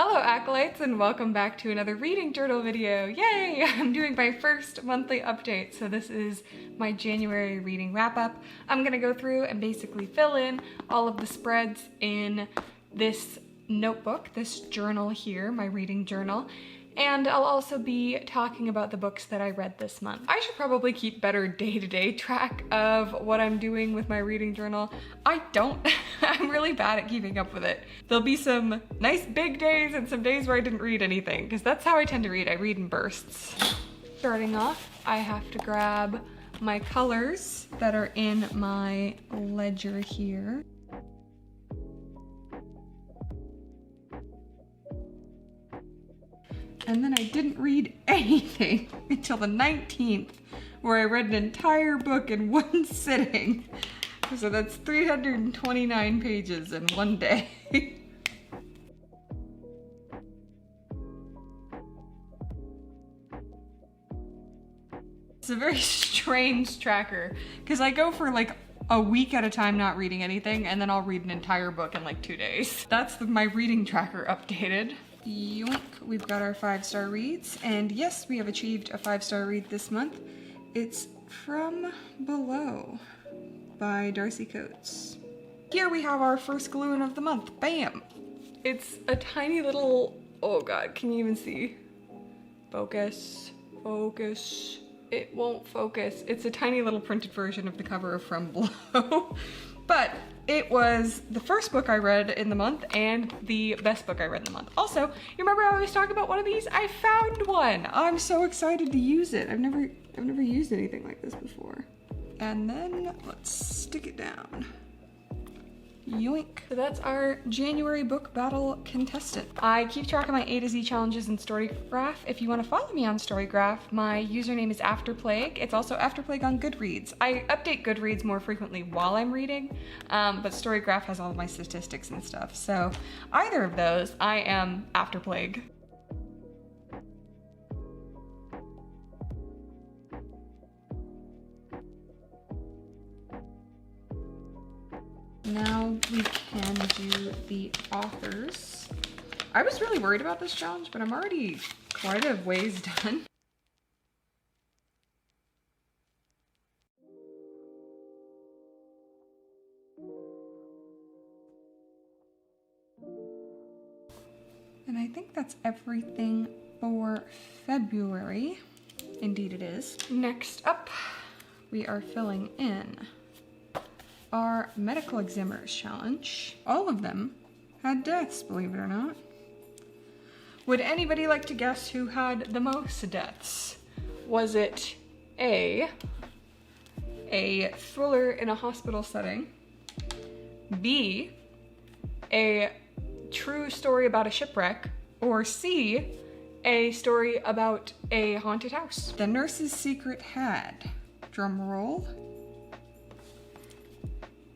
Hello Acolytes and welcome back to another reading journal video. Yay! I'm doing my first monthly update, so this is my January reading wrap up. I'm gonna go through and basically fill in all of the spreads in this notebook, this journal here, my reading journal. And I'll also be talking about the books that I read this month. I should probably keep better day-to-day track of what I'm doing with my reading journal. I don't. I'm really bad at keeping up with it. There'll be some nice big days and some days where I didn't read anything, because that's how I tend to read. I read in bursts. Starting off, I have to grab my colors that are in my ledger here. And then I didn't read anything until the 19th, where I read an entire book in one sitting. So that's 329 pages in one day. It's a very strange tracker, because I go for like a week at a time not reading anything, and then I'll read an entire book in like 2 days. That's my reading tracker updated. Yoink, we've got our 5-star reads, and yes, we have achieved a 5-star read this month. It's From Below by Darcy Coates. Here we have our first Gluin of the month, bam! It's a tiny little, oh god, can you even see? Focus, focus. It won't focus. It's a tiny little printed version of the cover of From Below. But it was the first book I read in the month and the best book I read in the month. Also, you remember I always talk about one of these? I found one! I'm so excited to use it. I've never used anything like this before. And then let's stick it down. Yoink. So that's our January book battle contestant. I keep track of my A to Z challenges in Storygraph. If you want to follow me on Storygraph, my username is Afterplague. It's also Afterplague on Goodreads. I update Goodreads more frequently while I'm reading, but Storygraph has all of my statistics and stuff. So either of those, I am Afterplague. Now we can do the authors. I was really worried about this challenge, but I'm already quite a ways done. And I think that's everything for February. Indeed it is. Next up, we are filling in our medical examiners challenge. All of them had deaths, believe it or not. Would anybody like to guess who had the most deaths? Was it A thriller in a hospital setting, B, a true story about a shipwreck, or C, a story about a haunted house? The Nurse's Secret had, drum roll,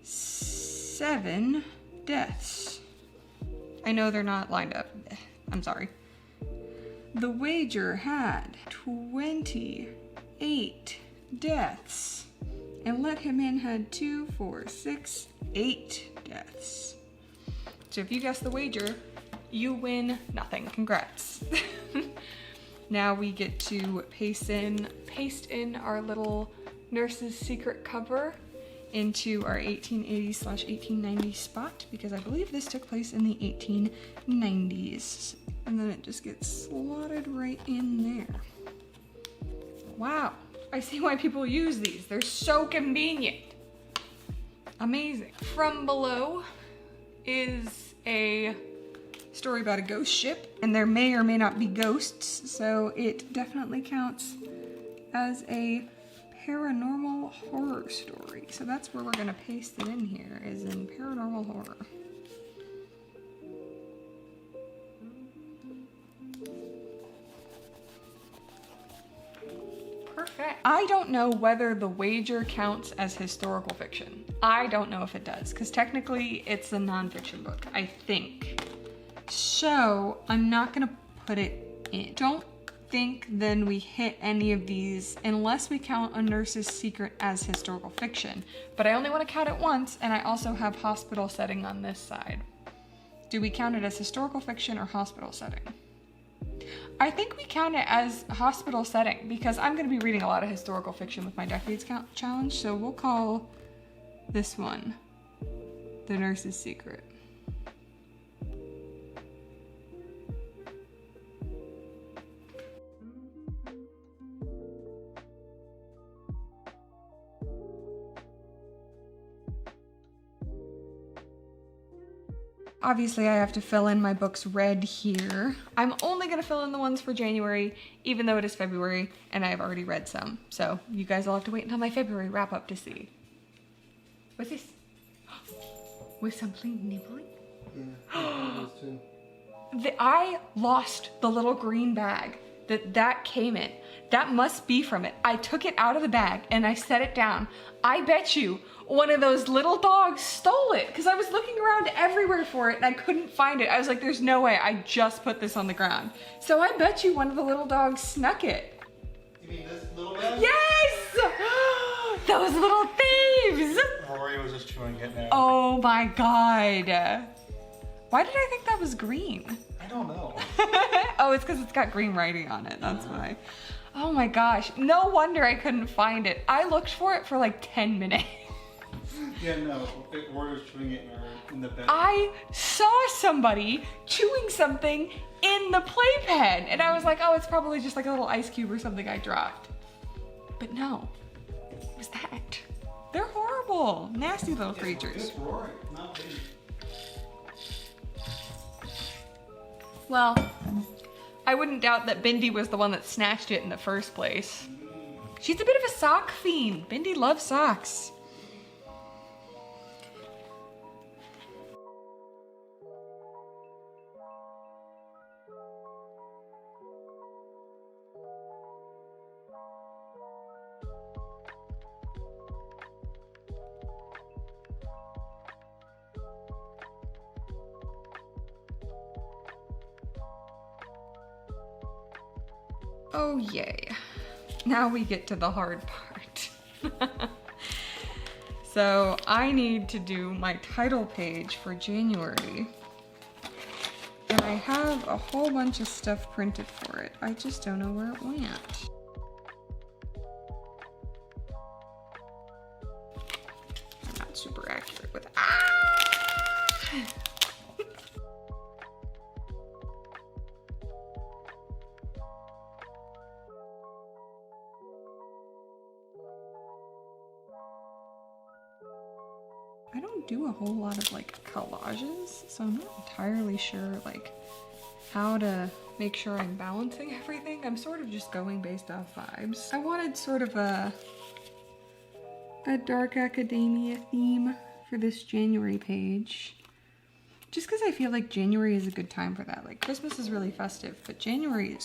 7 deaths. I know they're not lined up. I'm sorry. The Wager had 28 deaths. And Let Him In had 2, 4, 6, 8 deaths. So if you guess The Wager, you win nothing. Congrats. Now we get to paste in our little Nurse's Secret cover into our 1880/1890 spot, because I believe this took place in the 1890s. And then it just gets slotted right in there. Wow, I see why people use these. They're so convenient. Amazing. From Below is a story about a ghost ship, and there may or may not be ghosts, so it definitely counts as a paranormal horror story. So that's where we're gonna paste it in here, is in paranormal horror. Perfect. I don't know whether The Wager counts as historical fiction. I don't know if it does, because technically it's a nonfiction book, I think. So I'm not gonna put it in. Don't think then we hit any of these unless we count A Nurse's Secret as historical fiction. But I only want to count it once, and I also have hospital setting on this side. Do we count it as historical fiction or hospital setting? I think we count it as hospital setting because I'm going to be reading a lot of historical fiction with my Decades Count challenge, so we'll call this one The Nurse's Secret. Obviously, I have to fill in my books red here. I'm only gonna fill in the ones for January, even though it is February, and I have already read some. So you guys will have to wait until my February wrap up to see. What's this? With something nibbling? Yeah, too. I lost the little green bag that came in. That must be from it. I took it out of the bag and I set it down. I bet you one of those little dogs stole it because I was looking around everywhere for it and I couldn't find it. I was like, there's no way, I just put this on the ground. So I bet you one of the little dogs snuck it. You mean this little guy? Yes! Those little thieves! Rory was just chewing it now. Oh my God. Why did I think that was green? I don't know. Oh, it's because it's got green writing on it, that's why. Oh my gosh, no wonder I couldn't find it. I looked for it for like 10 minutes. Yeah, no, Rory was chewing it in the bed. I saw somebody chewing something in the playpen, and I was like, oh, it's probably just like a little ice cube or something I dropped. But no, it was that. They're horrible, nasty little creatures. It's Rory, not me. Well, I wouldn't doubt that Bindi was the one that snatched it in the first place. She's a bit of a sock fiend. Bindi loves socks. Oh yay. Now we get to the hard part. So I need to do my title page for January. And I have a whole bunch of stuff printed for it. I just don't know where it went. I'm not super accurate with I don't do a whole lot of like collages, so I'm not entirely sure like how to make sure I'm balancing everything. I'm sort of just going based off vibes. I wanted sort of a dark academia theme for this January page. Just because I feel like January is a good time for that. Like Christmas is really festive, but January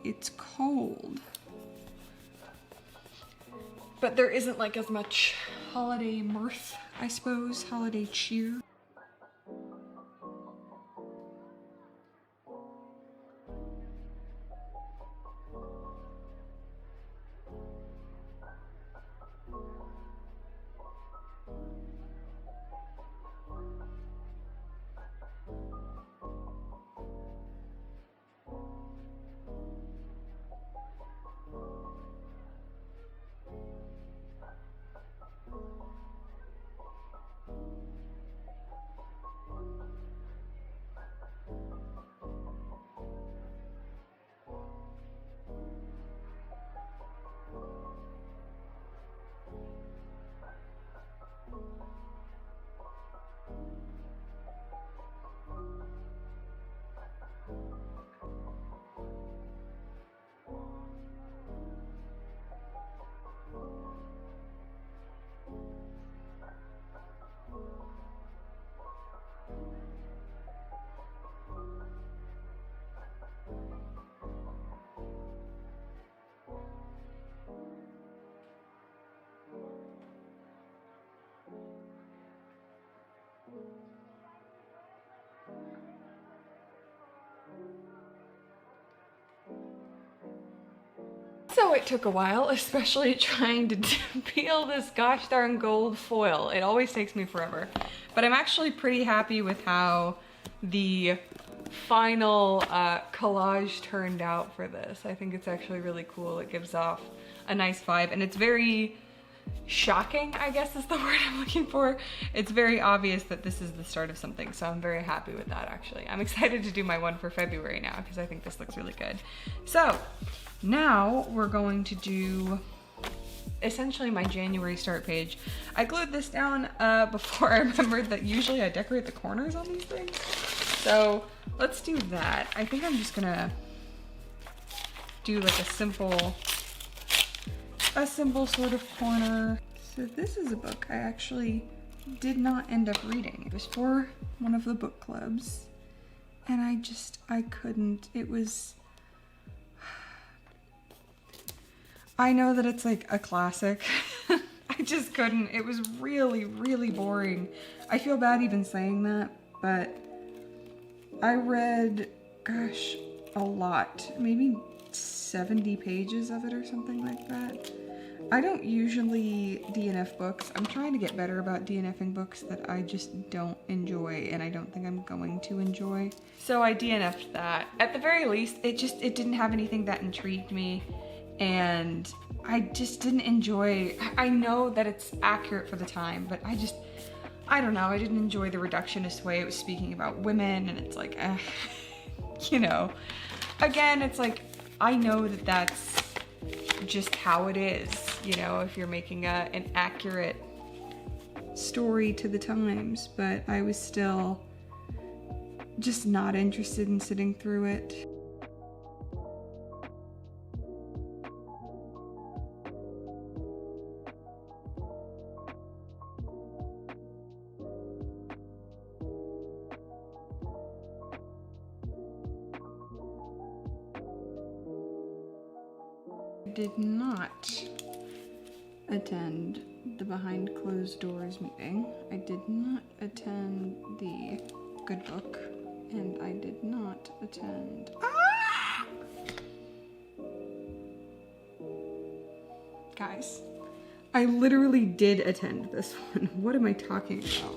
it's cold. But there isn't like as much holiday mirth, I suppose, holiday cheer. So it took a while, especially trying to peel this gosh darn gold foil. It always takes me forever. But I'm actually pretty happy with how the final collage turned out for this. I think it's actually really cool. It gives off a nice vibe, and it's very shocking, I guess is the word I'm looking for. It's very obvious that this is the start of something, so I'm very happy with that actually. I'm excited to do my one for February now because I think this looks really good. So now we're going to do essentially my January start page. I glued this down before I remembered that usually I decorate the corners on these things. So let's do that. I think I'm just gonna do like a simple sort of corner. So this is a book I actually did not end up reading. It was for one of the book clubs, and I couldn't. It was, I know that it's like a classic. I just couldn't. It was really, really boring. I feel bad even saying that, but I read, gosh, a lot, maybe 70 pages of it or something like that. I don't usually DNF books. I'm trying to get better about DNFing books that I just don't enjoy, and I don't think I'm going to enjoy. So I DNF'd that. At the very least, it didn't have anything that intrigued me, and I just didn't enjoy. I know that it's accurate for the time, but I don't know, I didn't enjoy the reductionist way it was speaking about women, and it's like, you know, again, it's like, I know that that's just how it is, you know, if you're making an accurate story to the times, but I was still just not interested in sitting through it. Did not attend the behind closed doors meeting. I did not attend the good book, and I did not attend. Guys, I literally did attend this one. What am I talking about?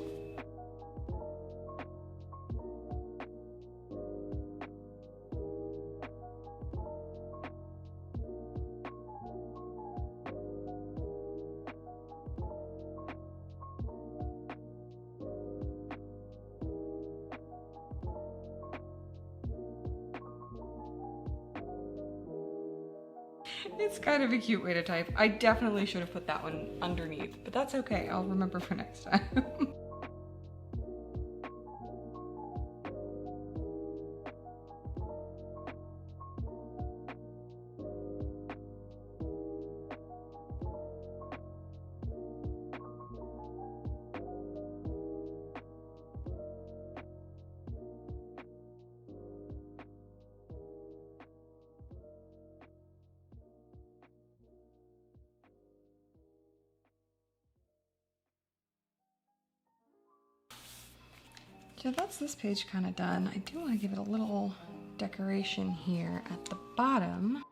It's kind of a cute way to type. I definitely should have put that one underneath, but that's okay. I'll remember for next time. So that's this page kind of done. I do want to give it a little decoration here at the bottom.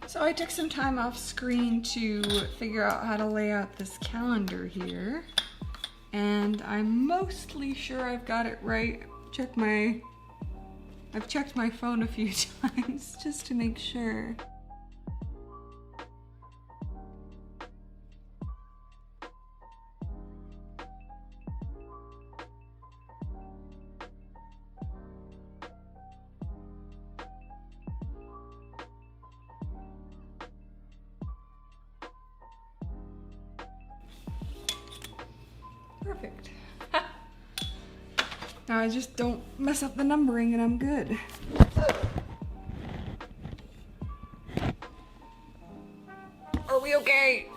So I took some time off screen to figure out how to lay out this calendar here, and I'm mostly sure I've got it right. I've checked my phone a few times just to make sure. Perfect. Now I just don't mess up the numbering and I'm good. Are we okay?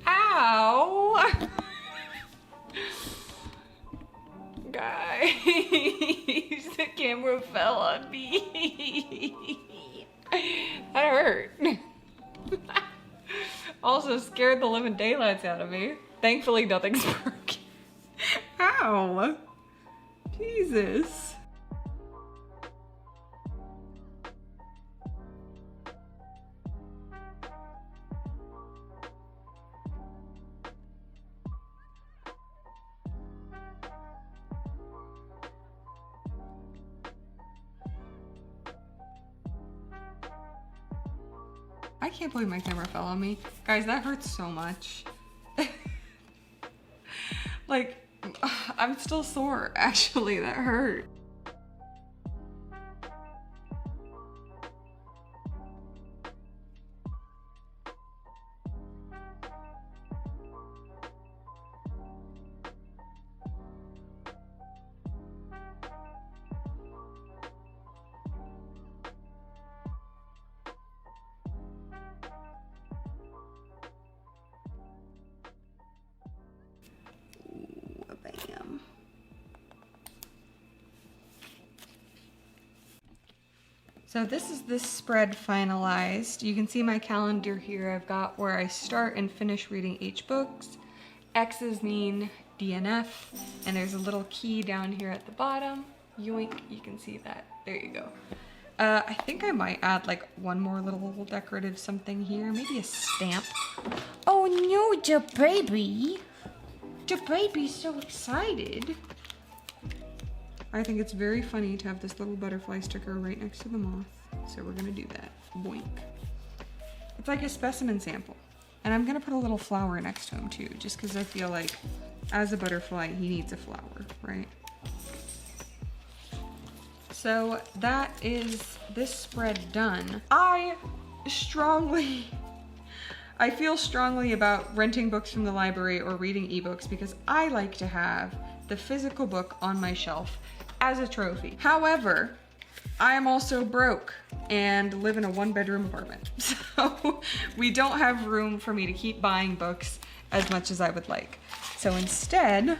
Ow! Guys, the camera fell on me. That hurt. also scared the living daylights out of me. Thankfully, nothing's broken. Ow! Jesus. I can't believe my camera fell on me. Guys, that hurts so much. Like, I'm still sore, actually. That hurt. Bam. So this is this spread finalized. You can see my calendar here. I've got where I start and finish reading each book. X's mean DNF, and there's a little key down here at the bottom. Yoink, you can see that. There you go. I think I might add like one more little decorative something here, maybe a stamp. Oh no, the baby. The baby's so excited. I think it's very funny to have this little butterfly sticker right next to the moth. So we're gonna do that. Boink. It's like a specimen sample. And I'm gonna put a little flower next to him too, just because I feel like as a butterfly, he needs a flower, right? So that is this spread done. I feel strongly about renting books from the library or reading ebooks because I like to have the physical book on my shelf as a trophy. However, I am also broke and live in a one-bedroom apartment. So we don't have room for me to keep buying books as much as I would like. So instead,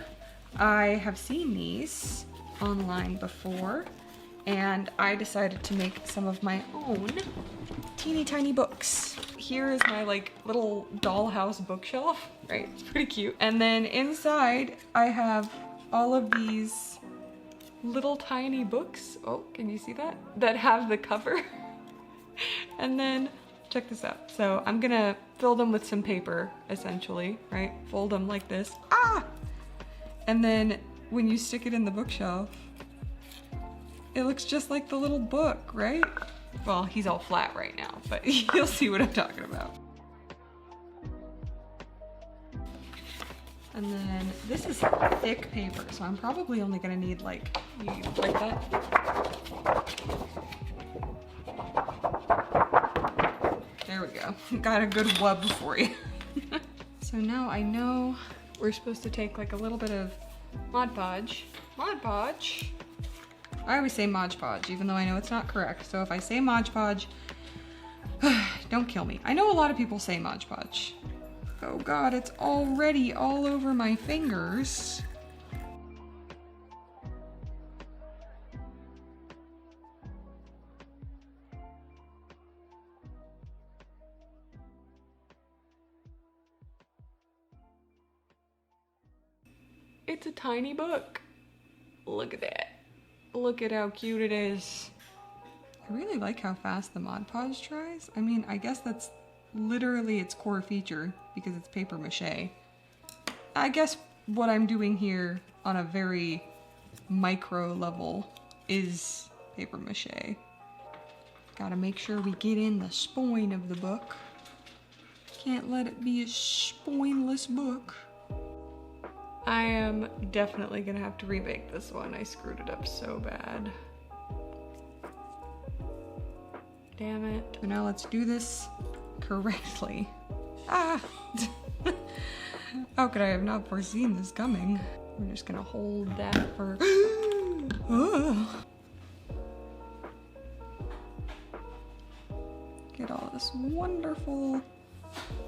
I have seen these online before and I decided to make some of my own teeny tiny books. Here is my like little dollhouse bookshelf, right? It's pretty cute. And then inside I have all of these little tiny books. Oh, can you see that? That have the cover. And then check this out. So I'm gonna fill them with some paper essentially, right? Fold them like this. Ah! And then when you stick it in the bookshelf, it looks just like the little book, right? Well, he's all flat right now, but you'll see what I'm talking about. And then this is thick paper, so I'm probably only gonna need like that. There we go. Got a good wub for you. So now I know we're supposed to take like a little bit of Mod Podge. Mod Podge. I always say Mod Podge, even though I know it's not correct. So if I say Mod Podge, don't kill me. I know a lot of people say Mod Podge. Oh God, it's already all over my fingers. It's a tiny book. Look at that. Look at how cute it is. I really like how fast the Mod Podge dries. I mean, I guess that's literally its core feature because it's paper mache. I guess what I'm doing here on a very micro level is paper mache. Gotta make sure we get in the spine of the book. Can't let it be a spineless book. I am definitely gonna have to remake this one. I screwed it up so bad. Damn it. So now let's do this correctly. Ah! How could I have not foreseen this coming? We're just gonna hold that for... Get all this wonderful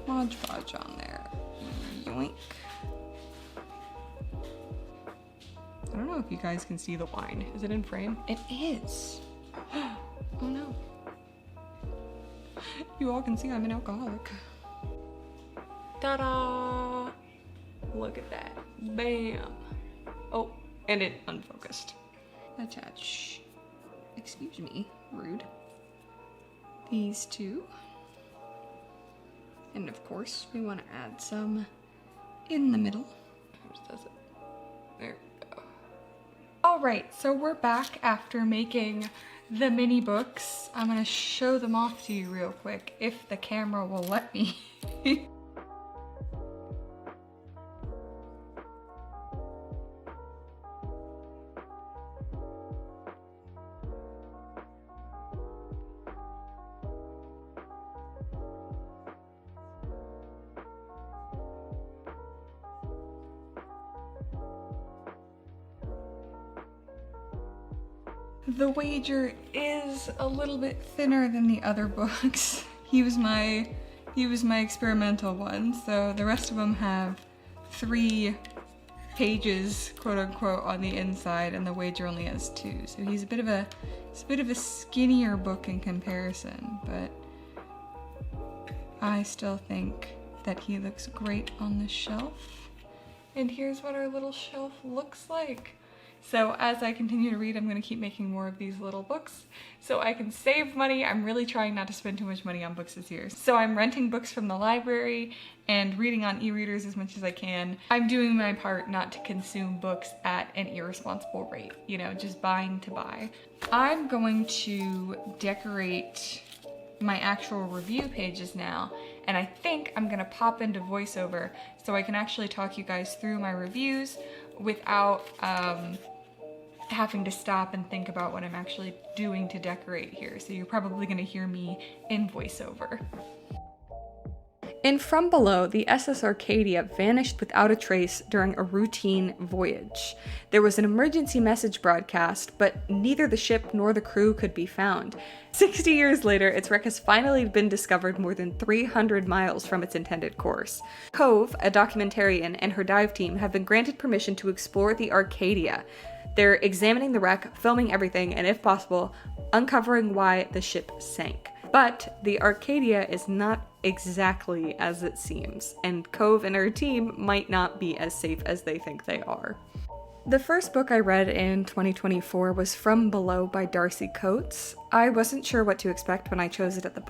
Mod Podge on there. Yoink. I don't know if you guys can see the wine. Is it in frame? It is. Oh no. You all can see I'm an alcoholic. Ta-da! Look at that. Bam! Oh, and it unfocused. Attach, excuse me, rude. These two. And of course, we want to add some in the middle. How does it? There we go. All right, so we're back after making the mini books. I'm gonna show them off to you real quick, if the camera will let me. The Wager is a little bit thinner than the other books. He was my experimental one, so the rest of them have 3 pages, quote unquote, on the inside, and The Wager only has 2. So he's a bit of a skinnier book in comparison, but I still think that he looks great on the shelf. And here's what our little shelf looks like. So as I continue to read, I'm going to keep making more of these little books so I can save money. I'm really trying not to spend too much money on books this year. So I'm renting books from the library and reading on e-readers as much as I can. I'm doing my part not to consume books at an irresponsible rate, you know, just buying to buy. I'm going to decorate my actual review pages now, and I think I'm gonna pop into voiceover so I can actually talk you guys through my reviews without having to stop and think about what I'm actually doing to decorate here. So you're probably gonna hear me in voiceover. In From Below, the SS Arcadia vanished without a trace during a routine voyage. There was an emergency message broadcast, but neither the ship nor the crew could be found. 60 years later, its wreck has finally been discovered more than 300 miles from its intended course. Cove, a documentarian, and her dive team have been granted permission to explore the Arcadia. They're examining the wreck, filming everything, and if possible, uncovering why the ship sank. But the Arcadia is not exactly as it seems, and Cove and her team might not be as safe as they think they are. The first book I read in 2024 was From Below by Darcy Coates. I wasn't sure what to expect when I chose it at the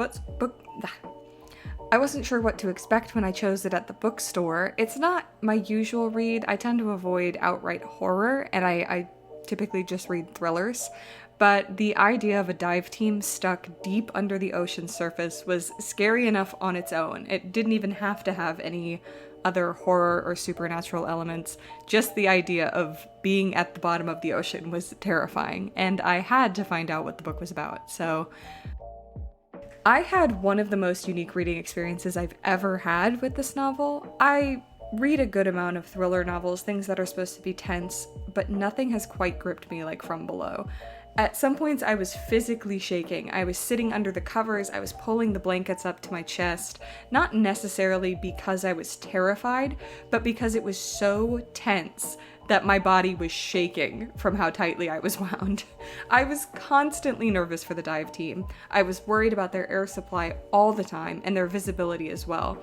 bookstore. It's not my usual read. I tend to avoid outright horror, and I typically just read thrillers. But the idea of a dive team stuck deep under the ocean's surface was scary enough on its own. It didn't even have to have any other horror or supernatural elements. Just the idea of being at the bottom of the ocean was terrifying, and I had to find out what the book was about. So I had one of the most unique reading experiences I've ever had with this novel. I read a good amount of thriller novels, things that are supposed to be tense, but nothing has quite gripped me like From Below. At some points, I was physically shaking. I was sitting under the covers, I was pulling the blankets up to my chest, not necessarily because I was terrified, but because it was so tense that my body was shaking from how tightly I was wound. I was constantly nervous for the dive team. I was worried about their air supply all the time, and their visibility as well.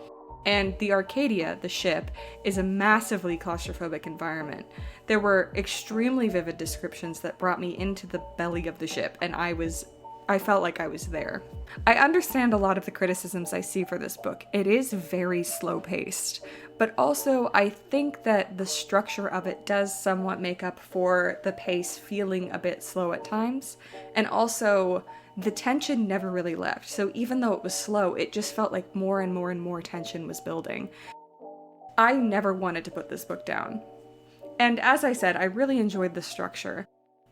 And the Arcadia, the ship, is a massively claustrophobic environment. There were extremely vivid descriptions that brought me into the belly of the ship, and I felt like I was there. I understand a lot of the criticisms I see for this book. It is very slow-paced, but also I think that the structure of it does somewhat make up for the pace feeling a bit slow at times, and also the tension never really left. So even though it was slow, it just felt like more and more and more tension was building. I never wanted to put this book down. And as I said, I really enjoyed the structure.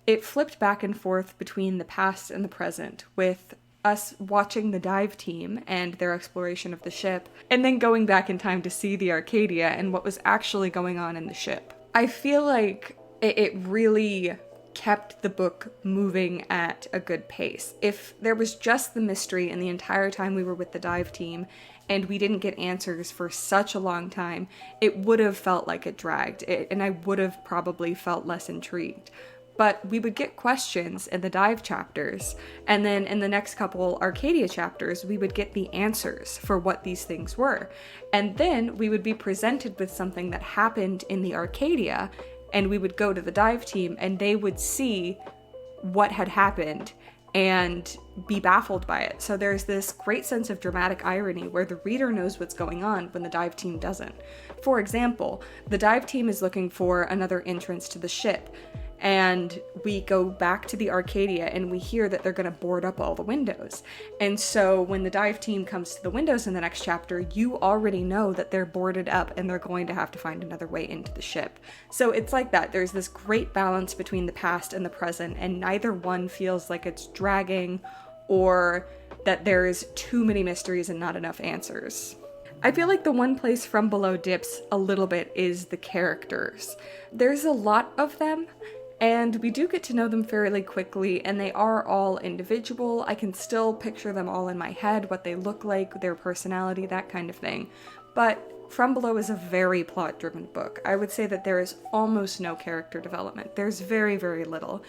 It flipped back and forth between the past and the present, with us watching the dive team and their exploration of the ship, and then going back in time to see the Arcadia and what was actually going on in the ship. I feel like it really kept the book moving at a good pace. If there was just the mystery and the entire time we were with the dive team and we didn't get answers for such a long time, it would have felt like it dragged, and I would have probably felt less intrigued. but we would get questions in the dive chapters, and then in the next couple Arcadia chapters, we would get the answers for what these things were. And then we would be presented with something that happened in the Arcadia, and we would go to the dive team, and they would see what had happened and be baffled by it. So there's this great sense of dramatic irony where the reader knows what's going on when the dive team doesn't. For example, the dive team is looking for another entrance to the ship, and we go back to the Arcadia and we hear that they're going to board up all the windows. And so when the dive team comes to the windows in the next chapter, you already know that they're boarded up and they're going to have to find another way into the ship. So it's like that. There's this great balance between the past and the present, and neither one feels like it's dragging or that there's too many mysteries and not enough answers. I feel like the one place From Below dips a little bit is the characters. There's a lot of them, and we do get to know them fairly quickly, and they are all individual. I can still picture them all in my head, what they look like, their personality, that kind of thing. But From Below is a very plot-driven book. I would say that there is almost no character development. There's very, very little.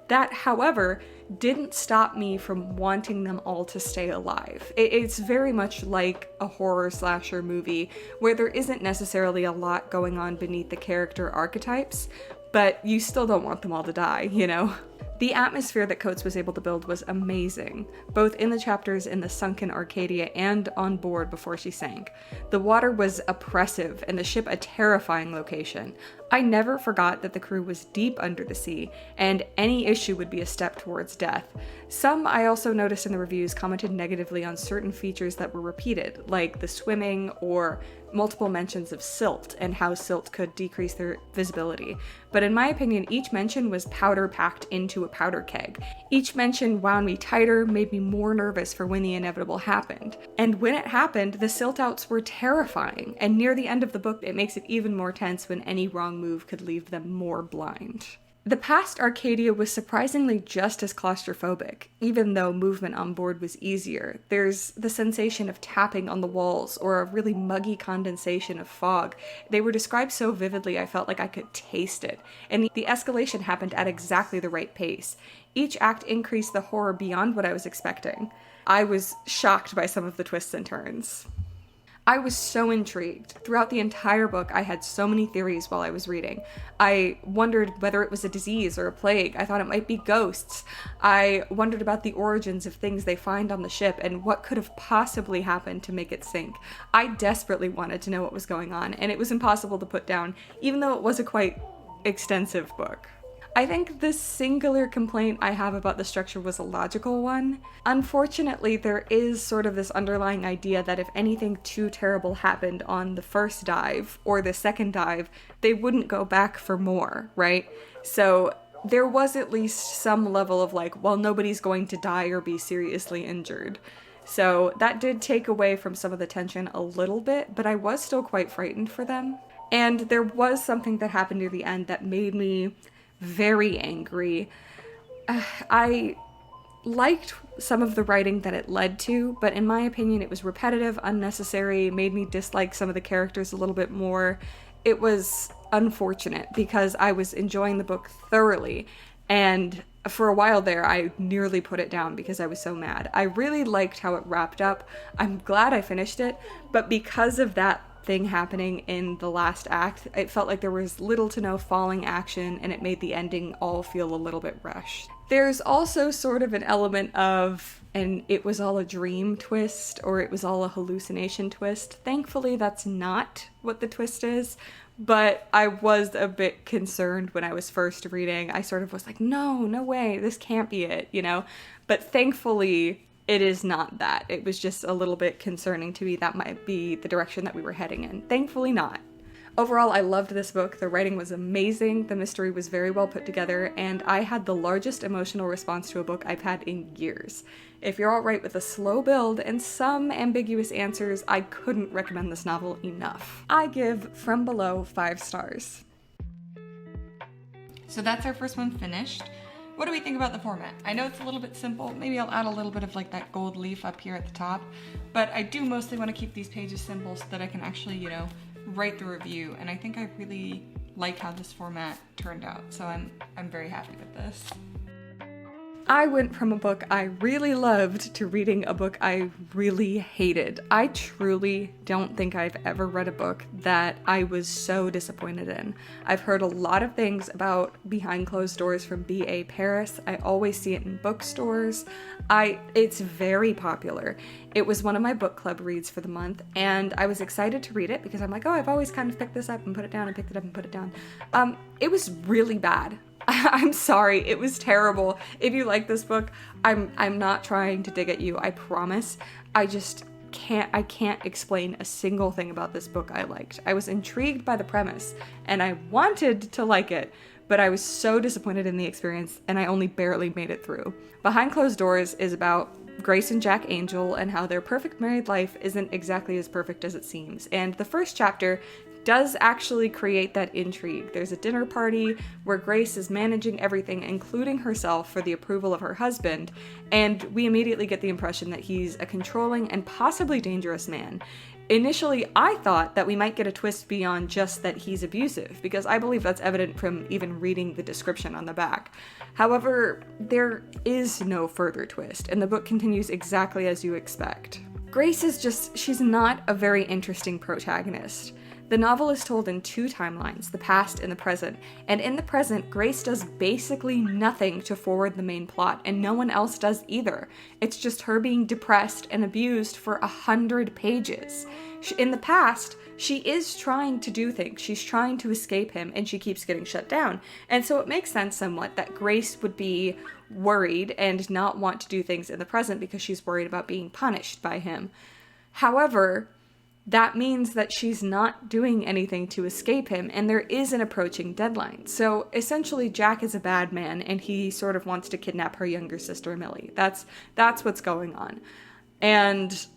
That, however, didn't stop me from wanting them all to stay alive. It's very much like a horror slasher movie where there isn't necessarily a lot going on beneath the character archetypes, but you still don't want them all to die, you know? The atmosphere that Coates was able to build was amazing, both in the chapters in the sunken Arcadia and on board before she sank. The water was oppressive and the ship a terrifying location. I never forgot that the crew was deep under the sea, and any issue would be a step towards death. Some I also noticed in the reviews commented negatively on certain features that were repeated, like the swimming or multiple mentions of silt and how silt could decrease their visibility. But in my opinion, each mention was powder packed into a powder keg. Each mention wound me tighter, made me more nervous for when the inevitable happened. And when it happened, the silt outs were terrifying, and near the end of the book, it makes it even more tense when any wrong move could leave them more blind. The past Arcadia was surprisingly just as claustrophobic, even though movement on board was easier. There's the sensation of tapping on the walls or a really muggy condensation of fog. They were described so vividly I felt like I could taste it, and the escalation happened at exactly the right pace. Each act increased the horror beyond what I was expecting. I was shocked by some of the twists and turns. I was so intrigued. Throughout the entire book, I had so many theories while I was reading. I wondered whether it was a disease or a plague. I thought it might be ghosts. I wondered about the origins of things they find on the ship and what could have possibly happened to make it sink. I desperately wanted to know what was going on, and it was impossible to put down, even though it was a quite extensive book. I think the singular complaint I have about the structure was a logical one. Unfortunately, there is sort of this underlying idea that if anything too terrible happened on the first dive or the second dive, they wouldn't go back for more, right? So there was at least some level of like, well, nobody's going to die or be seriously injured. So that did take away from some of the tension a little bit, but I was still quite frightened for them. And there was something that happened near the end that made me very angry. I liked some of the writing that it led to, but in my opinion it was repetitive, unnecessary, made me dislike some of the characters a little bit more. It was unfortunate because I was enjoying the book thoroughly, and for a while there I nearly put it down because I was so mad. I really liked how it wrapped up. I'm glad I finished it, but because of that thing happening in the last act, it felt like there was little to no falling action, and it made the ending all feel a little bit rushed. There's also sort of an element of an it was all a dream twist, or it was all a hallucination twist. Thankfully, that's not what the twist is, but I was a bit concerned when I was first reading. I sort of was like, no way, this can't be it, you know? But thankfully, it is not that. It was just a little bit concerning to me that might be the direction that we were heading in. Thankfully not. Overall, I loved this book. The writing was amazing, the mystery was very well put together, and I had the largest emotional response to a book I've had in years. If you're alright with a slow build and some ambiguous answers, I couldn't recommend this novel enough. I give From Below 5 stars. So that's our first one finished. What do we think about the format? I know it's a little bit simple. Maybe I'll add a little bit of like that gold leaf up here at the top, but I do mostly want to keep these pages simple so that I can actually, write the review. And I think I really like how this format turned out. So I'm very happy with this. I went from a book I really loved to reading a book I really hated. I truly don't think I've ever read a book that I was so disappointed in. I've heard a lot of things about Behind Closed Doors from B.A. Paris. I always see it in bookstores. It's very popular. It was one of my book club reads for the month, and I was excited to read it because I'm like, oh, I've always kind of picked this up and put it down and picked it up and put it down. It was really bad. I'm sorry, it was terrible. If you like this book, I'm not trying to dig at you, I promise. I can't explain a single thing about this book I liked. I was intrigued by the premise, and I wanted to like it, but I was so disappointed in the experience, and I only barely made it through. Behind Closed Doors is about Grace and Jack Angel and how their perfect married life isn't exactly as perfect as it seems. And the first chapter does actually create that intrigue. There's a dinner party where Grace is managing everything, including herself, for the approval of her husband, and we immediately get the impression that he's a controlling and possibly dangerous man. Initially, I thought that we might get a twist beyond just that he's abusive, because I believe that's evident from even reading the description on the back. However, there is no further twist, and the book continues exactly as you expect. Grace she's not a very interesting protagonist. The novel is told in two timelines, the past and the present, and in the present, Grace does basically nothing to forward the main plot, and no one else does either. It's just her being depressed and abused for 100 pages. In the past, she is trying to do things. She's trying to escape him, and she keeps getting shut down. And so it makes sense somewhat that Grace would be worried and not want to do things in the present because she's worried about being punished by him. However, that means that she's not doing anything to escape him, and there is an approaching deadline. So essentially, Jack is a bad man, and he sort of wants to kidnap her younger sister, Millie. That's what's going on. And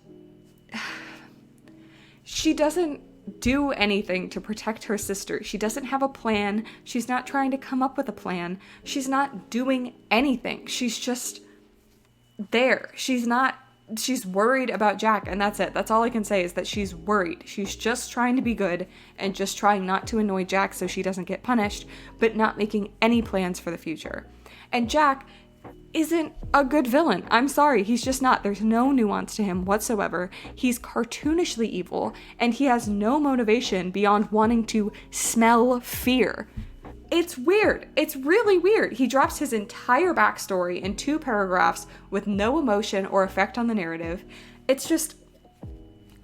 she doesn't do anything to protect her sister. She doesn't have a plan. She's not trying to come up with a plan. She's not doing anything. She's just there. She's worried about Jack, and that's it. That's all I can say is that she's worried. She's just trying to be good and just trying not to annoy Jack so she doesn't get punished, but not making any plans for the future. And Jack isn't a good villain. I'm sorry, he's just not. There's no nuance to him whatsoever. He's cartoonishly evil, and he has no motivation beyond wanting to smell fear. It's weird. It's really weird. He drops his entire backstory in 2 paragraphs with no emotion or effect on the narrative. It's just,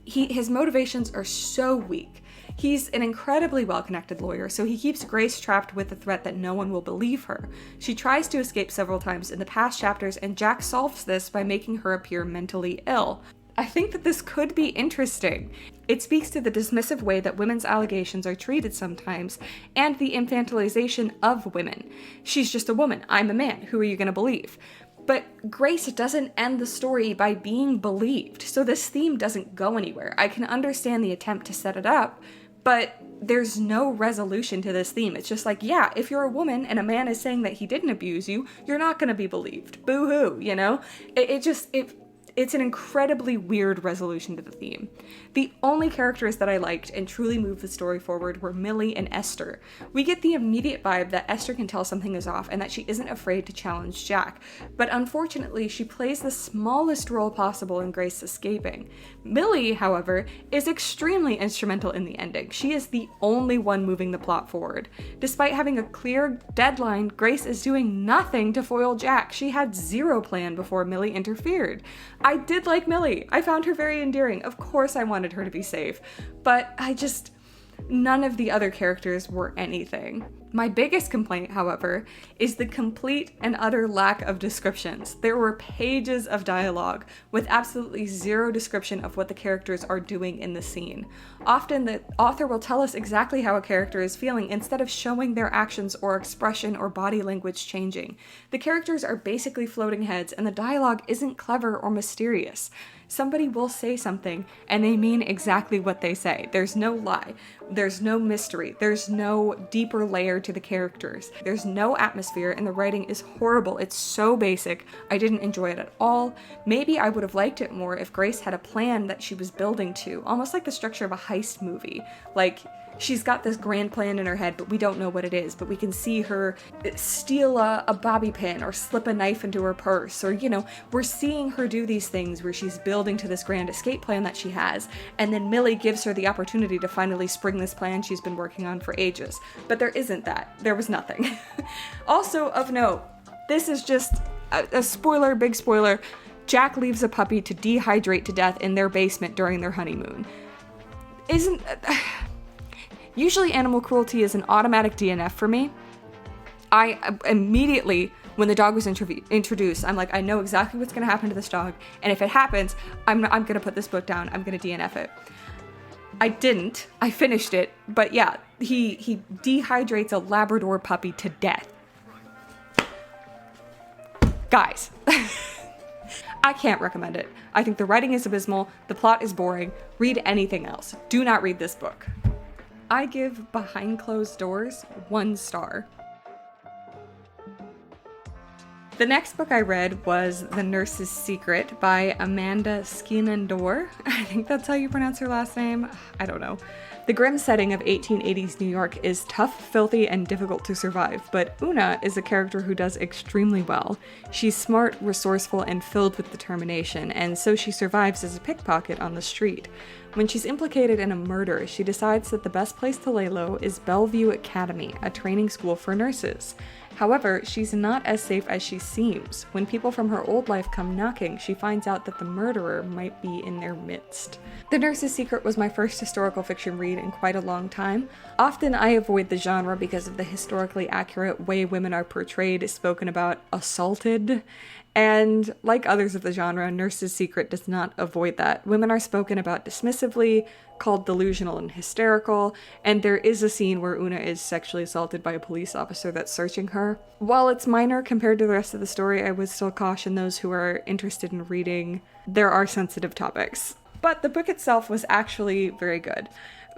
his motivations are so weak. He's an incredibly well-connected lawyer, so he keeps Grace trapped with the threat that no one will believe her. She tries to escape several times in the past chapters, and Jack solves this by making her appear mentally ill. I think that this could be interesting. It speaks to the dismissive way that women's allegations are treated sometimes, and the infantilization of women. She's just a woman. I'm a man. Who are you going to believe? But Grace doesn't end the story by being believed, so this theme doesn't go anywhere. I can understand the attempt to set it up, but there's no resolution to this theme. It's just like, yeah, if you're a woman and a man is saying that he didn't abuse you, you're not going to be believed. Boo-hoo, you know? It's an incredibly weird resolution to the theme. The only characters that I liked and truly moved the story forward were Millie and Esther. We get the immediate vibe that Esther can tell something is off and that she isn't afraid to challenge Jack, but unfortunately she plays the smallest role possible in Grace escaping. Millie, however, is extremely instrumental in the ending. She is the only one moving the plot forward. Despite having a clear deadline, Grace is doing nothing to foil Jack. She had zero plan before Millie interfered. I did like Millie. I found her very endearing. Of course I wanted her to be safe, but none of the other characters were anything. My biggest complaint, however, is the complete and utter lack of descriptions. There were pages of dialogue with absolutely zero description of what the characters are doing in the scene. Often the author will tell us exactly how a character is feeling instead of showing their actions or expression or body language changing. The characters are basically floating heads, and the dialogue isn't clever or mysterious. Somebody will say something and they mean exactly what they say. There's no lie. There's no mystery. There's no deeper layer to the characters. There's no atmosphere, and the writing is horrible. It's so basic. I didn't enjoy it at all. Maybe I would have liked it more if Grace had a plan that she was building to, almost like the structure of a heist movie. Like, She's got this grand plan in her head, but we don't know what it is. But we can see her steal a bobby pin or slip a knife into her purse. Or, you know, we're seeing her do these things where she's building to this grand escape plan that she has. And then Millie gives her the opportunity to finally spring this plan she's been working on for ages. But there isn't that. There was nothing. Also, of note, this is just a spoiler, big spoiler. Jack leaves a puppy to dehydrate to death in their basement during their honeymoon. Usually animal cruelty is an automatic DNF for me. I immediately, when the dog was introduced, I'm like, I know exactly what's gonna happen to this dog, and if it happens, I'm gonna put this book down, I'm gonna DNF it. I didn't, I finished it, but yeah, he dehydrates a Labrador puppy to death. Guys, I can't recommend it. I think the writing is abysmal, the plot is boring, read anything else. Do not read this book. I give Behind Closed Doors 1 star. The next book I read was The Nurse's Secret by Amanda Skinandor. I think that's how you pronounce her last name. I don't know. The grim setting of 1880s New York is tough, filthy, and difficult to survive, but Una is a character who does extremely well. She's smart, resourceful, and filled with determination, and so she survives as a pickpocket on the street. When she's implicated in a murder, she decides that the best place to lay low is Bellevue Academy, a training school for nurses. However, she's not as safe as she seems. When people from her old life come knocking, she finds out that the murderer might be in their midst. The Nurse's Secret was my first historical fiction read in quite a long time. Often I avoid the genre because of the historically accurate way women are portrayed, spoken about, assaulted. And like others of the genre, Nurse's Secret does not avoid that. Women are spoken about dismissively, called delusional and hysterical, and there is a scene where Una is sexually assaulted by a police officer that's searching her. While it's minor compared to the rest of the story, I would still caution those who are interested in reading. There are sensitive topics. But the book itself was actually very good.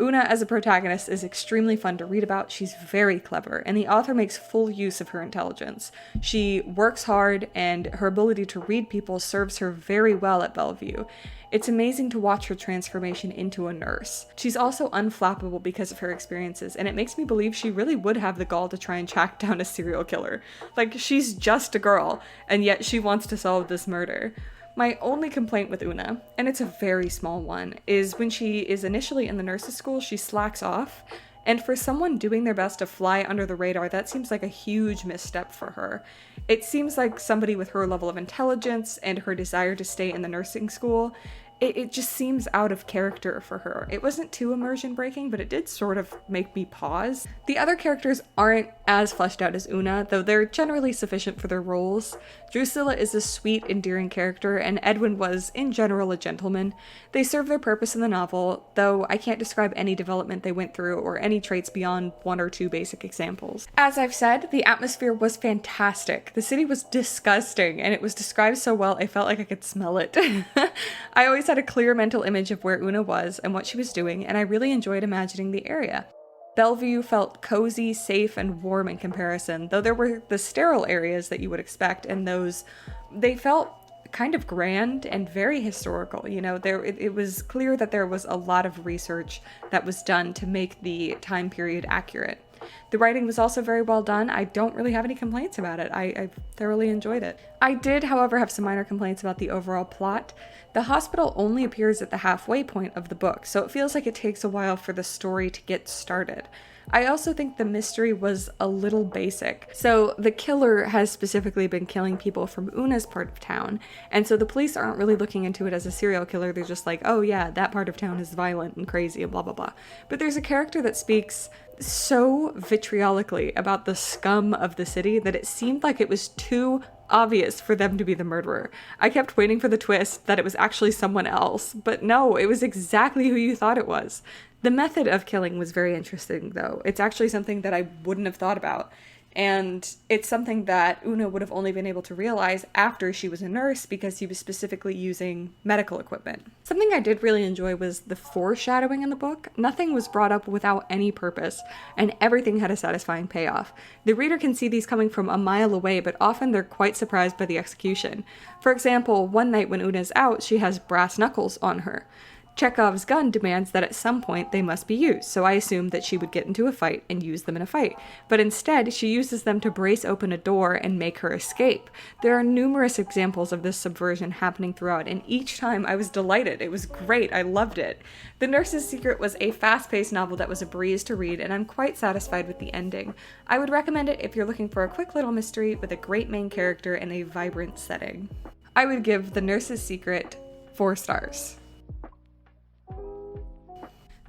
Una as a protagonist is extremely fun to read about. She's very clever, and the author makes full use of her intelligence. She works hard, and her ability to read people serves her very well at Bellevue. It's amazing to watch her transformation into a nurse. She's also unflappable because of her experiences, and it makes me believe she really would have the gall to try and track down a serial killer. Like, she's just a girl, and yet she wants to solve this murder. My only complaint with Una, and it's a very small one, is when she is initially in the nurse's school, she slacks off. And for someone doing their best to fly under the radar, that seems like a huge misstep for her. It seems like somebody with her level of intelligence and her desire to stay in the nursing school, it just seems out of character for her. It wasn't too immersion breaking, but it did sort of make me pause. The other characters aren't as fleshed out as Una, though they're generally sufficient for their roles. Drusilla is a sweet, endearing character, and Edwin was, in general, a gentleman. They serve their purpose in the novel, though I can't describe any development they went through or any traits beyond 1 or 2 basic examples. As I've said, the atmosphere was fantastic. The city was disgusting, and it was described so well I felt like I could smell it. I always had a clear mental image of where Una was and what she was doing, and I really enjoyed imagining the area. Bellevue felt cozy, safe, and warm in comparison, though there were the sterile areas that you would expect, and they felt kind of grand and very historical. You know, it was clear that there was a lot of research that was done to make the time period accurate. The writing was also very well done. I don't really have any complaints about it. I thoroughly enjoyed it. I did, however, have some minor complaints about the overall plot. The hospital only appears at the halfway point of the book, so it feels like it takes a while for the story to get started. I also think the mystery was a little basic. So the killer has specifically been killing people from Una's part of town, and so the police aren't really looking into it as a serial killer. They're just like, oh yeah, that part of town is violent and crazy and blah blah blah. But there's a character that speaks so vitriolically about the scum of the city that it seemed like it was too obvious for them to be the murderer. I kept waiting for the twist that it was actually someone else, but no, it was exactly who you thought it was. The method of killing was very interesting, though. It's actually something that I wouldn't have thought about. And it's something that Una would have only been able to realize after she was a nurse because he was specifically using medical equipment. Something I did really enjoy was the foreshadowing in the book. Nothing was brought up without any purpose, and everything had a satisfying payoff. The reader can see these coming from a mile away, but often they're quite surprised by the execution. For example, one night when Una's out, she has brass knuckles on her. Chekhov's gun demands that at some point they must be used, so I assumed that she would get into a fight and use them in a fight. But instead, she uses them to brace open a door and make her escape. There are numerous examples of this subversion happening throughout, and each time I was delighted. It was great. I loved it. The Nurse's Secret was a fast-paced novel that was a breeze to read, and I'm quite satisfied with the ending. I would recommend it if you're looking for a quick little mystery with a great main character and a vibrant setting. I would give The Nurse's Secret 4 stars.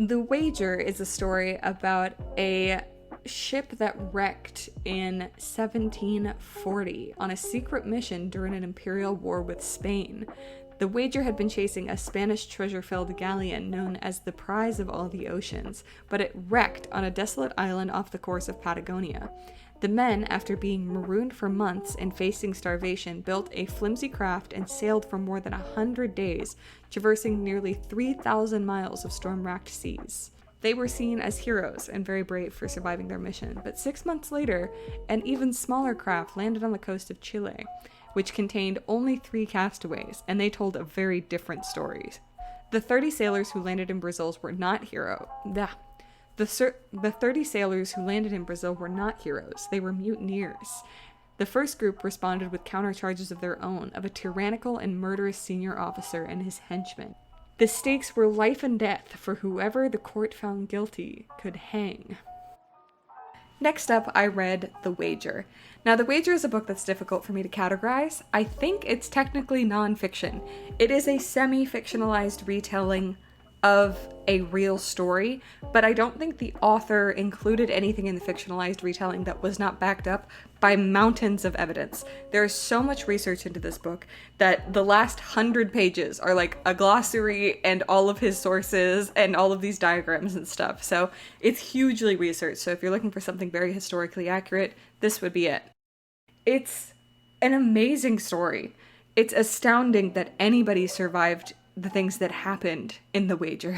The Wager is a story about a ship that wrecked in 1740 on a secret mission during an imperial war with Spain. The Wager had been chasing a Spanish treasure-filled galleon known as the Prize of All the Oceans, but it wrecked on a desolate island off the coast of Patagonia. The men, after being marooned for months and facing starvation, built a flimsy craft and sailed for more than 100 days, traversing nearly 3,000 miles of storm-racked seas. They were seen as heroes and very brave for surviving their mission, but 6 months later, an even smaller craft landed on the coast of Chile, which contained only 3 castaways, and they told a very different story. The 30 sailors who landed in Brazil were not heroes. The 30 sailors who landed in Brazil were not heroes, they were mutineers. The first group responded with countercharges of their own, of a tyrannical and murderous senior officer and his henchmen. The stakes were life and death for whoever the court found guilty could hang. Next up, I read The Wager. Now, The Wager is a book that's difficult for me to categorize. I think it's technically nonfiction. It is a semi-fictionalized retelling of a real story, but I don't think the author included anything in the fictionalized retelling that was not backed up by mountains of evidence. There is so much research into this book that the last 100 pages are like a glossary and all of his sources and all of these diagrams and stuff. So it's hugely researched. So if you're looking for something very historically accurate, this would be it. It's an amazing story. It's astounding that anybody survived the things that happened in The Wager.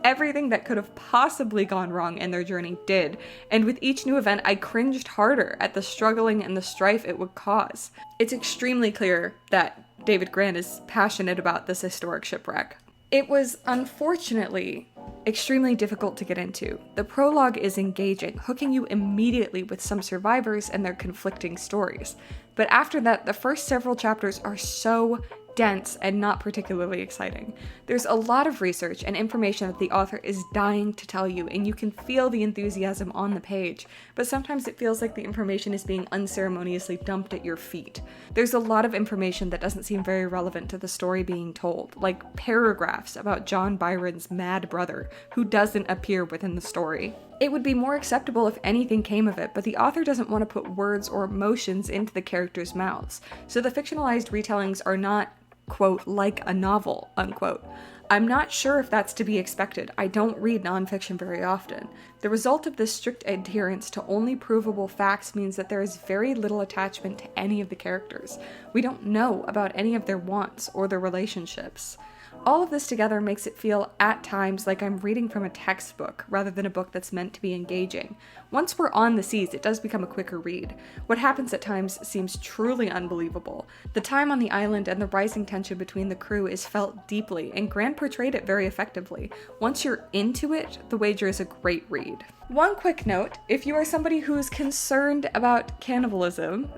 Everything that could have possibly gone wrong in their journey did, and with each new event I cringed harder at the struggling and the strife it would cause. It's extremely clear that David Grann is passionate about this historic shipwreck. It was unfortunately extremely difficult to get into. The prologue is engaging, hooking you immediately with some survivors and their conflicting stories. But after that, the first several chapters are so dense and not particularly exciting. There's a lot of research and information that the author is dying to tell you, and you can feel the enthusiasm on the page, but sometimes it feels like the information is being unceremoniously dumped at your feet. There's a lot of information that doesn't seem very relevant to the story being told, like paragraphs about John Byron's mad brother, who doesn't appear within the story. It would be more acceptable if anything came of it, but the author doesn't want to put words or emotions into the characters' mouths, so the fictionalized retellings are not, quote, like a novel, unquote. I'm not sure if that's to be expected. I don't read nonfiction very often. The result of this strict adherence to only provable facts means that there is very little attachment to any of the characters. We don't know about any of their wants or their relationships. All of this together makes it feel, at times, like I'm reading from a textbook rather than a book that's meant to be engaging. Once we're on the seas, it does become a quicker read. What happens at times seems truly unbelievable. The time on the island and the rising tension between the crew is felt deeply, and Grant portrayed it very effectively. Once you're into it, The Wager is a great read. One quick note, if you are somebody who is concerned about cannibalism,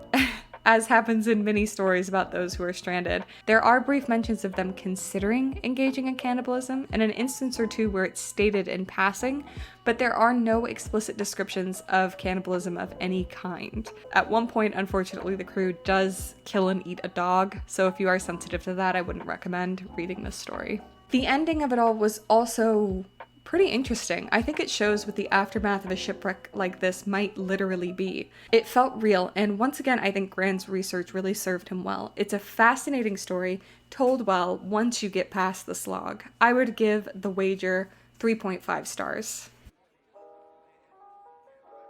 as happens in many stories about those who are stranded, there are brief mentions of them considering engaging in cannibalism, and an instance or two where it's stated in passing, but there are no explicit descriptions of cannibalism of any kind. At one point, unfortunately, the crew does kill and eat a dog, so if you are sensitive to that, I wouldn't recommend reading this story. The ending of it all was also pretty interesting. I think it shows what the aftermath of a shipwreck like this might literally be. It felt real, and once again, I think Grant's research really served him well. It's a fascinating story, told well once you get past the slog. I would give The Wager 3.5 stars.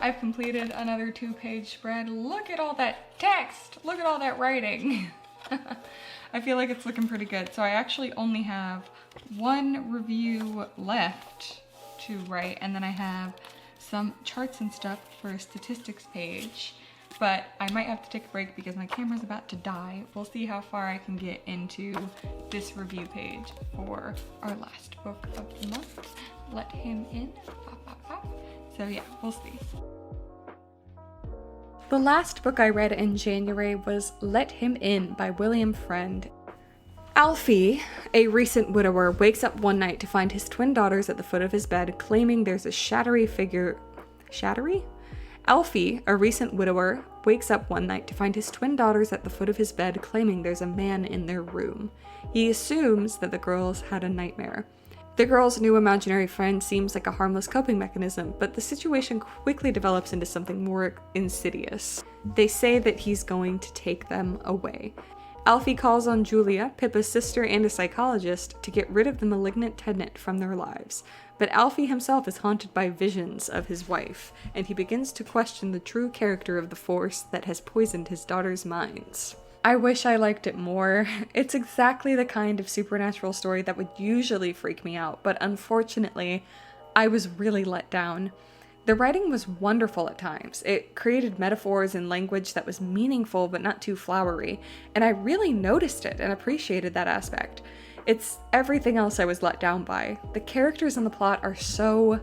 I've completed another 2-page spread. Look at all that text! Look at all that writing! I feel like it's looking pretty good. So I actually only have one review left to write, and then I have some charts and stuff for a statistics page. but I might have to take a break because my camera's about to die. We'll see how far I can get into this review page for our last book of the month, Let Him In. So yeah, we'll see. The last book I read in January was Let Him In by William Friend. Alfie, a recent widower, wakes up one night to find his twin daughters at the foot of his bed, claiming there's a shadowy figure. Shadowy? Alfie, a recent widower, wakes up one night to find his twin daughters at the foot of his bed, claiming there's a man in their room. He assumes that the girls had a nightmare. The girl's new imaginary friend seems like a harmless coping mechanism, but the situation quickly develops into something more insidious. They say that he's going to take them away. Alfie calls on Julia, Pippa's sister and a psychologist, to get rid of the malignant tenant from their lives. But Alfie himself is haunted by visions of his wife, and he begins to question the true character of the force that has poisoned his daughters' minds. I wish I liked it more. It's exactly the kind of supernatural story that would usually freak me out, but unfortunately, I was really let down. The writing was wonderful at times. It created metaphors and language that was meaningful but not too flowery, and I really noticed it and appreciated that aspect. It's everything else I was let down by. The characters and the plot are so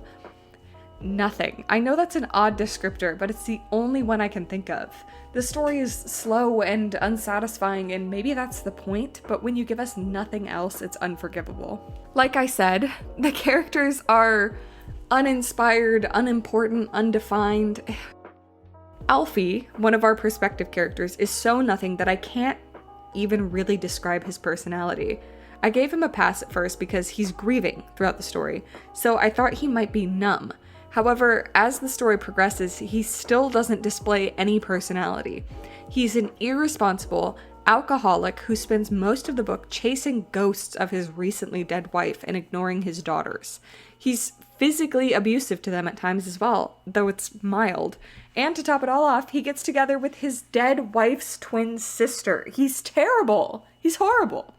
nothing. I know that's an odd descriptor, but it's the only one I can think of. The story is slow and unsatisfying, and maybe that's the point, but when you give us nothing else, it's unforgivable. Like I said, the characters are uninspired, unimportant, undefined. Alfie, one of our perspective characters, is so nothing that I can't even really describe his personality. I gave him a pass at first because he's grieving throughout the story, so I thought he might be numb. However, as the story progresses, he still doesn't display any personality. He's an irresponsible alcoholic who spends most of the book chasing ghosts of his recently dead wife and ignoring his daughters. He's physically abusive to them at times as well, though it's mild. And to top it all off, he gets together with his dead wife's twin sister. He's terrible. He's horrible.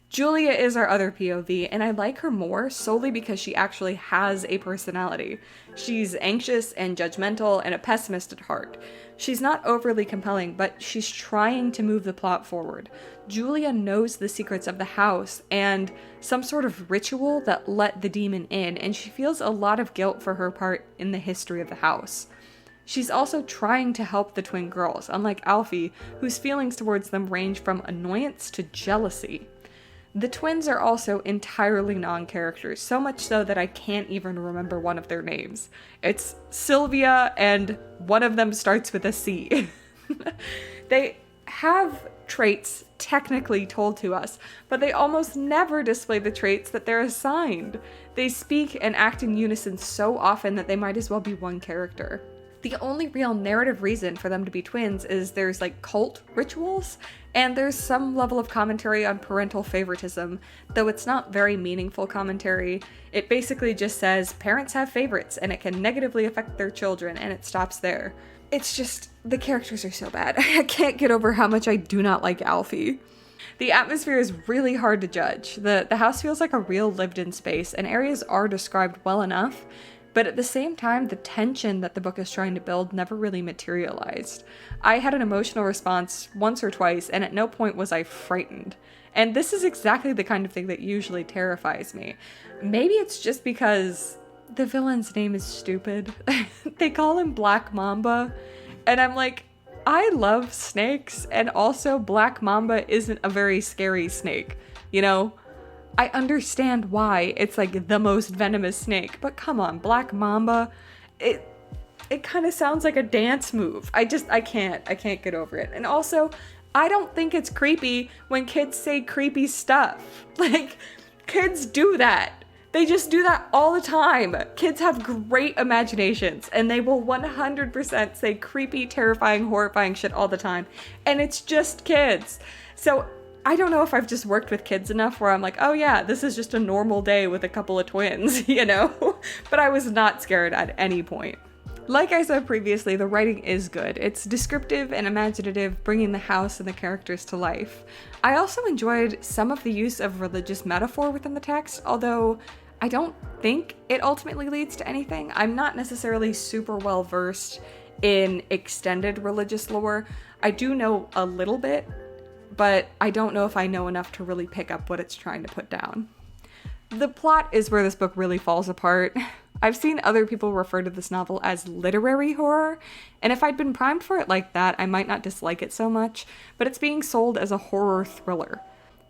Julia is our other POV, and I like her more solely because she actually has a personality. She's anxious and judgmental and a pessimist at heart. She's not overly compelling, but she's trying to move the plot forward. Julia knows the secrets of the house and some sort of ritual that let the demon in, and she feels a lot of guilt for her part in the history of the house. She's also trying to help the twin girls, unlike Alfie, whose feelings towards them range from annoyance to jealousy. The twins are also entirely non-characters, so much so that I can't even remember one of their names. It's Sylvia, and one of them starts with a C. They have traits technically told to us, but they almost never display the traits that they're assigned. They speak and act in unison so often that they might as well be one character. The only real narrative reason for them to be twins is there's like cult rituals, and there's some level of commentary on parental favoritism, though it's not very meaningful commentary. It basically just says parents have favorites and it can negatively affect their children, and it stops there. It's just, the characters are so bad. I can't get over how much I do not like Alfie. The atmosphere is really hard to judge. The house feels like a real lived-in space, and areas are described well enough, but at the same time, the tension that the book is trying to build never really materialized. I had an emotional response once or twice, and at no point was I frightened. And this is exactly the kind of thing that usually terrifies me. Maybe it's just because the villain's name is stupid. They call him Black Mamba, and I'm like, I love snakes, and also Black Mamba isn't a very scary snake, you know? I understand why it's like the most venomous snake, but come on, Black Mamba, it kind of sounds like a dance move. I can't get over it. And also, I don't think it's creepy when kids say creepy stuff. Like, kids do that. They just do that all the time. Kids have great imaginations, and they will 100% say creepy, terrifying, horrifying shit all the time. And it's just kids. So I don't know if I've just worked with kids enough where I'm like, oh yeah, this is just a normal day with a couple of twins, you know? But I was not scared at any point. Like I said previously, the writing is good. It's descriptive and imaginative, bringing the house and the characters to life. I also enjoyed some of the use of religious metaphor within the text, although I don't think it ultimately leads to anything. I'm not necessarily super well versed in extended religious lore. I do know a little bit, but I don't know if I know enough to really pick up what it's trying to put down. The plot is where this book really falls apart. I've seen other people refer to this novel as literary horror, and if I'd been primed for it like that, I might not dislike it so much, but it's being sold as a horror thriller.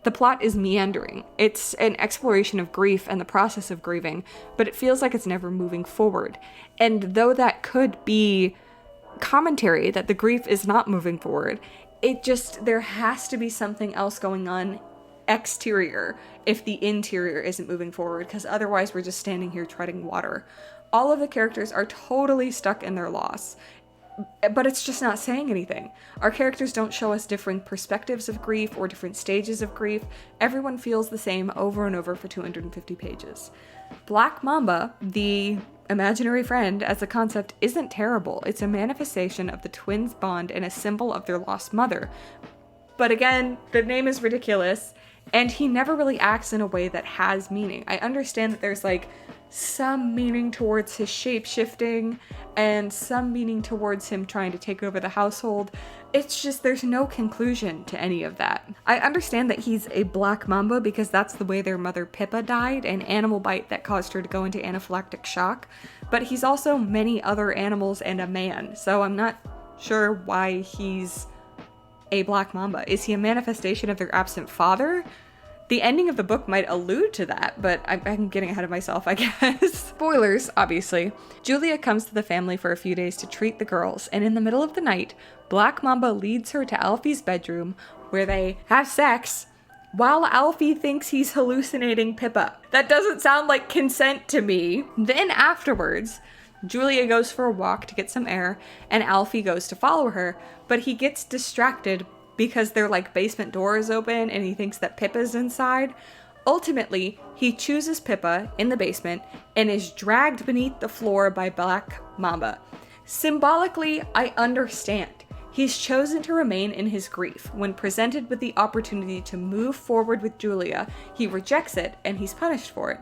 The plot is meandering. It's an exploration of grief and the process of grieving, but it feels like it's never moving forward. And though that could be commentary that the grief is not moving forward, there has to be something else going on exterior if the interior isn't moving forward, because otherwise we're just standing here treading water. All of the characters are totally stuck in their loss, but it's just not saying anything. Our characters don't show us different perspectives of grief or different stages of grief. Everyone feels the same over and over for 250 pages. Black Mamba, the imaginary friend as a concept, isn't terrible. It's a manifestation of the twins' bond and a symbol of their lost mother. But again, the name is ridiculous, and he never really acts in a way that has meaning. I understand that there's like some meaning towards his shape-shifting and some meaning towards him trying to take over the household. It's just there's no conclusion to any of that. I understand that he's a black mamba because that's the way their mother Pippa died, an animal bite that caused her to go into anaphylactic shock, but he's also many other animals and a man, so I'm not sure why he's a black mamba. Is he a manifestation of their absent father? The ending of the book might allude to that, but I'm getting ahead of myself, I guess. Spoilers, obviously. Julia comes to the family for a few days to treat the girls, and in the middle of the night, Black Mamba leads her to Alfie's bedroom, where they have sex, while Alfie thinks he's hallucinating Pippa. That doesn't sound like consent to me. Then afterwards, Julia goes for a walk to get some air, and Alfie goes to follow her, but he gets distracted because their basement door is open and he thinks that Pippa's inside. Ultimately, he chooses Pippa in the basement and is dragged beneath the floor by Black Mamba. Symbolically, I understand. He's chosen to remain in his grief. When presented with the opportunity to move forward with Julia, he rejects it and he's punished for it.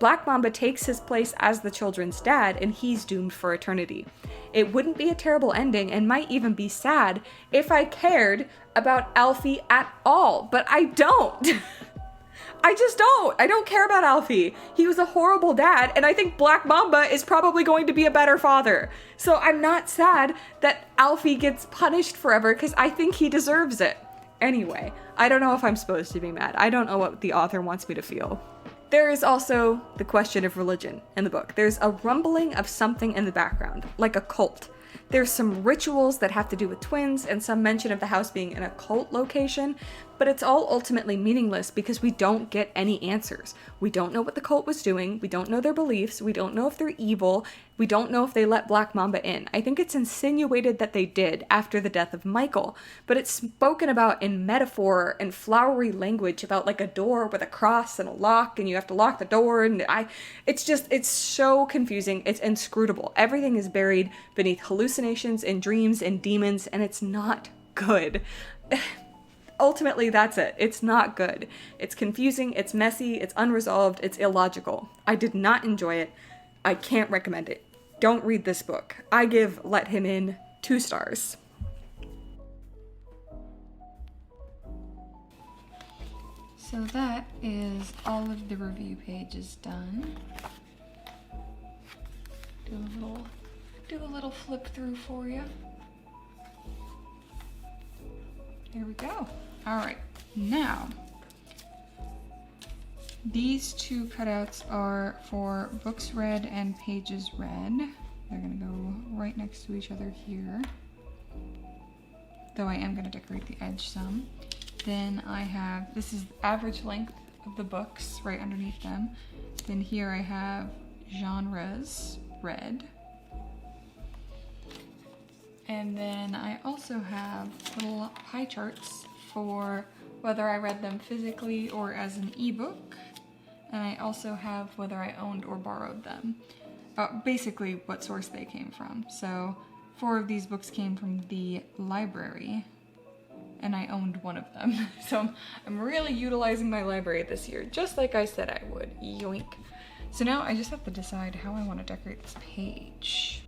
Black Mamba takes his place as the children's dad, and he's doomed for eternity. It wouldn't be a terrible ending, and might even be sad, if I cared about Alfie at all, but I don't. I just don't. I don't care about Alfie. He was a horrible dad, and I think Black Mamba is probably going to be a better father. So I'm not sad that Alfie gets punished forever, because I think he deserves it. Anyway, I don't know if I'm supposed to be mad. I don't know what the author wants me to feel. There is also the question of religion in the book. There's a rumbling of something in the background, like a cult. There's some rituals that have to do with twins and some mention of the house being an occult location, but it's all ultimately meaningless because we don't get any answers. We don't know what the cult was doing, we don't know their beliefs, we don't know if they're evil, we don't know if they let Black Mamba in. I think it's insinuated that they did after the death of Michael, but it's spoken about in metaphor and flowery language about a door with a cross and a lock, and you have to lock the door, and it's so confusing, it's inscrutable. Everything is buried beneath hallucinations and dreams and demons, and it's not good. Ultimately, that's it. It's not good. It's confusing, it's messy, it's unresolved, it's illogical. I did not enjoy it. I can't recommend it. Don't read this book. I give Let Him In 2 stars. So that is all of the review pages done. Do a little flip through for you. There we go. All right, now these 2 cutouts are for books read and pages read. They're gonna go right next to each other here, though I am gonna decorate the edge some. Then I have, this is the average length of the books right underneath them. Then here I have genres read. And then I also have little pie charts for whether I read them physically or as an ebook. And I also have whether I owned or borrowed them. Basically what source they came from. So 4 of these books came from the library, and I owned one of them. So I'm really utilizing my library this year, just like I said I would. Yoink. So now I just have to decide how I want to decorate this page.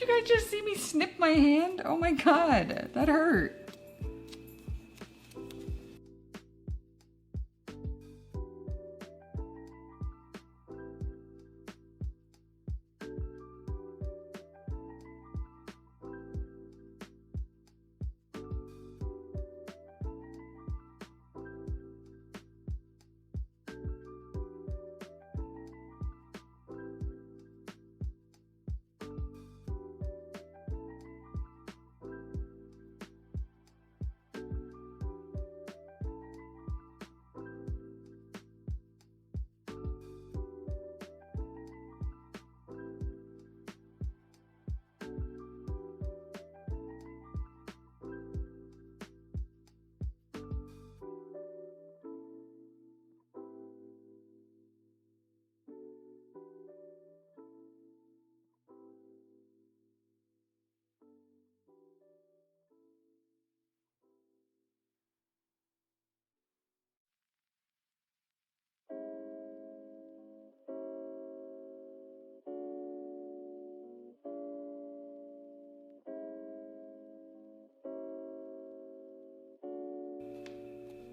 you guys just see me snip my hand? Oh my god, that hurt.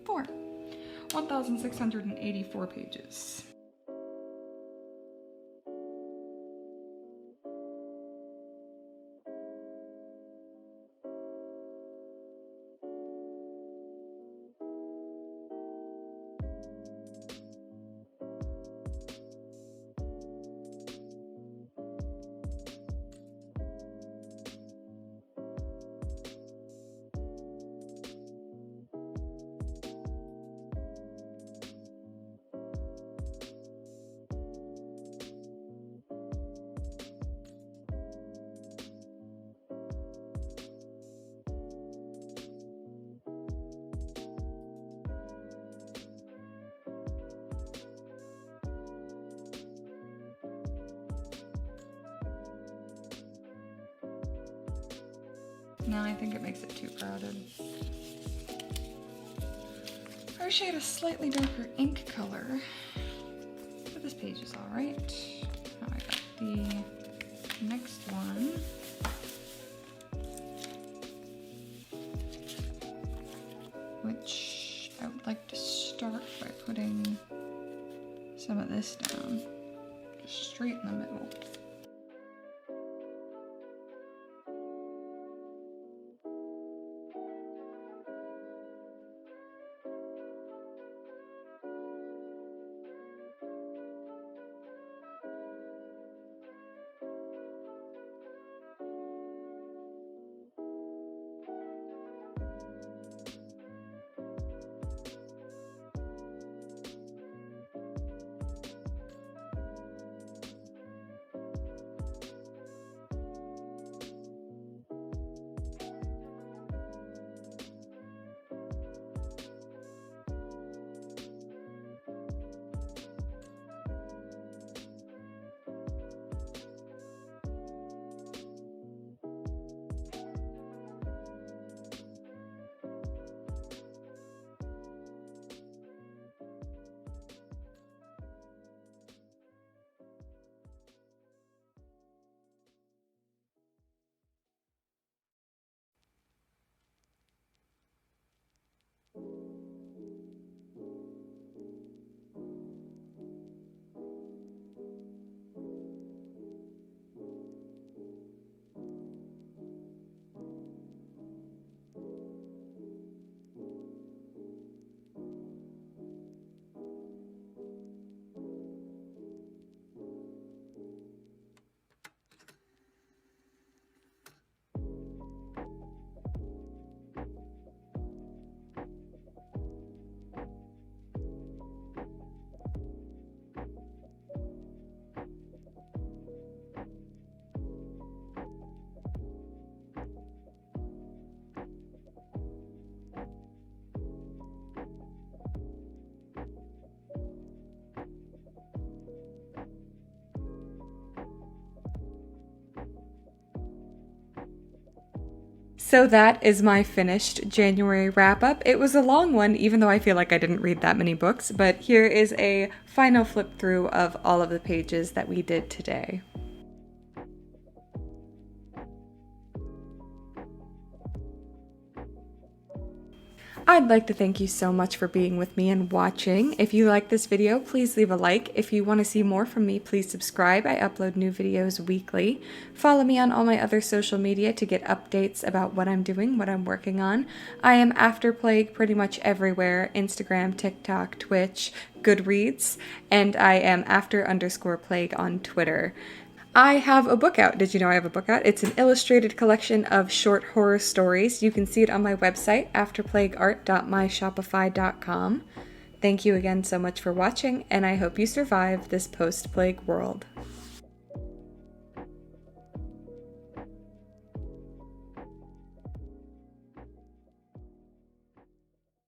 Four. 1,684 pages. No, I think it makes it too crowded. I wish I had a slightly darker ink color. But this page is alright. Now I got the next one. Which I would like to start by putting some of this down. Just straight in the middle. So that is my finished January wrap-up. It was a long one, even though I feel like I didn't read that many books, but here is a final flip through of all of the pages that we did today. I'd like to thank you so much for being with me and watching. If you like this video, please leave a like. If you want to see more from me, please subscribe. I upload new videos weekly. Follow me on all my other social media to get updates about what I'm doing, what I'm working on. I am After Plague pretty much everywhere: Instagram, TikTok, Twitch, Goodreads, and I am after_plague on Twitter. I have a book out. Did you know I have a book out? It's an illustrated collection of short horror stories. You can see it on my website, afterplagueart.myshopify.com. Thank you again so much for watching, and I hope you survive this post-plague world.